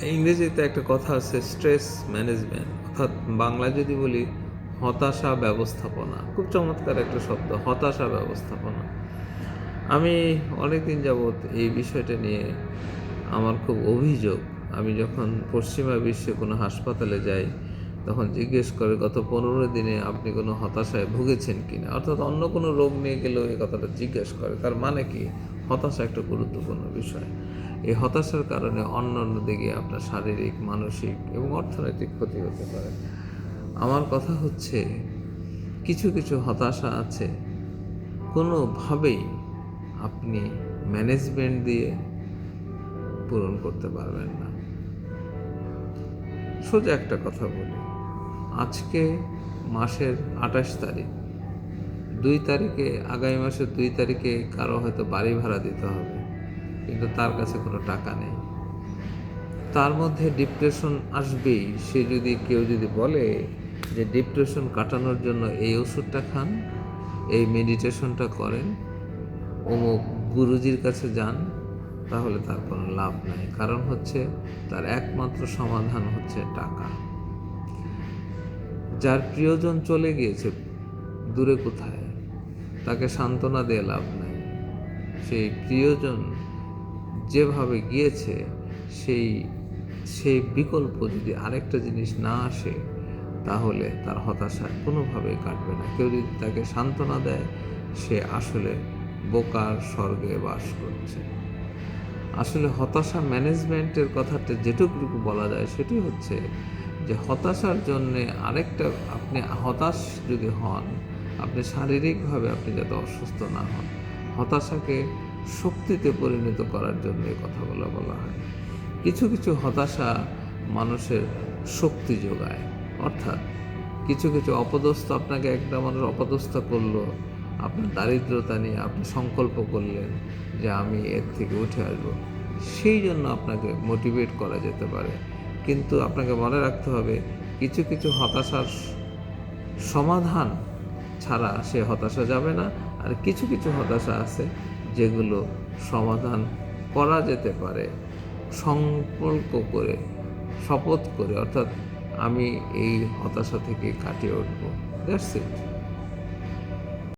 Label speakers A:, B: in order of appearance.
A: ইংরেজিতে একটা কথা আছে, স্ট্রেস ম্যানেজমেন্ট, অর্থাৎ বাংলা যদি বলি হতাশা ব্যবস্থাপনা। খুব চমৎকার একটা শব্দ, হতাশা ব্যবস্থাপনা। আমি অনেকদিন যাবৎ এই বিষয়টা নিয়ে আমার খুব অভিযোগ। আমি যখন পশ্চিমা বিশ্বে কোনো হাসপাতালে যাই, তখন জিজ্ঞেস করে গত 15 দিনে আপনি কোনো হতাশায় ভুগেছেন কিনা, অর্থাৎ অন্য কোনো রোগ নিয়ে গেলেও এই কথাটা জিজ্ঞেস করে। তার মানে কি, হতাশা একটা গুরুত্বপূর্ণ বিষয়। এই হতাশার কারণে অন্য দিকে আপনার শারীরিক, মানসিক এবং অর্থনৈতিক ক্ষতি হতে পারে। আমার কথা হচ্ছে, কিছু কিছু হতাশা আছে কোনোভাবেই আপনি ম্যানেজমেন্ট দিয়ে পূরণ করতে পারবেন না। সোজা একটা কথা বলি, আজকে মাসের 28 তারিখ, 2 তারিখে, আগামী মাসের 2 তারিখে কারো হয়তো বাড়ি ভাড়া দিতে হবে, কিন্তু তার কাছে কোনো টাকা নেই। তার মধ্যে ডিপ্রেশন আসবেই। কেউ যদি বলে যে ডিপ্রেশন কাটানোর জন্য এই ওষুধটা খান, এই মেডিটেশনটা করেন, অমুক গুরুজির কাছে যান, তাহলে তার কোনো লাভ নাই। কারণ হচ্ছে, তার একমাত্র সমাধান হচ্ছে টাকা। যার প্রিয়জন চলে গিয়েছে দূরে কোথায়, তাকে সান্ত্বনা দিয়ে লাভ নাই। সেই প্রিয়জন যেভাবে গিয়েছে, সেই সেই বিকল্প যদি আরেকটা জিনিস না আসে, তাহলে তার হতাশা কোনোভাবেই কাটবে না। কেউ যদি তাকে সান্ত্বনা দেয়, সে আসলে বোকার স্বর্গে বাস করছে। আসলে হতাশা ম্যানেজমেন্টের কথাটা যেটুকু বলা যায় সেটি হচ্ছে যে, হতাশার জন্যে আরেকটা, আপনি হতাশ যদি হন, আপনি শারীরিকভাবে আপনি যাতে অসুস্থ না হন, হতাশাকে শক্তিতে পরিণত করার জন্য এই কথাগুলো বলা হয়। কিছু কিছু হতাশা মানুষের শক্তি যোগায়, অর্থাৎ কিছু কিছু অপদস্থ, আপনাকে একটা মানুষ অপদস্থ করলো, আপনার দারিদ্রতা নিয়ে আপনি সংকল্প করলেন যে আমি এর থেকে উঠে আসবো, সেই জন্য আপনাকে মোটিভেট করা যেতে পারে। কিন্তু আপনাকে মনে রাখতে হবে, কিছু কিছু হতাশার সমাধান ছাড়া সে হতাশা যাবে না। আর কিছু কিছু হতাশা আছে যেগুলো সমাধান করা যেতে পারে সংকল্প করে, শপথ করে, অর্থাৎ আমি এই হতাশা থেকে কাটিয়ে উঠবো। That's it.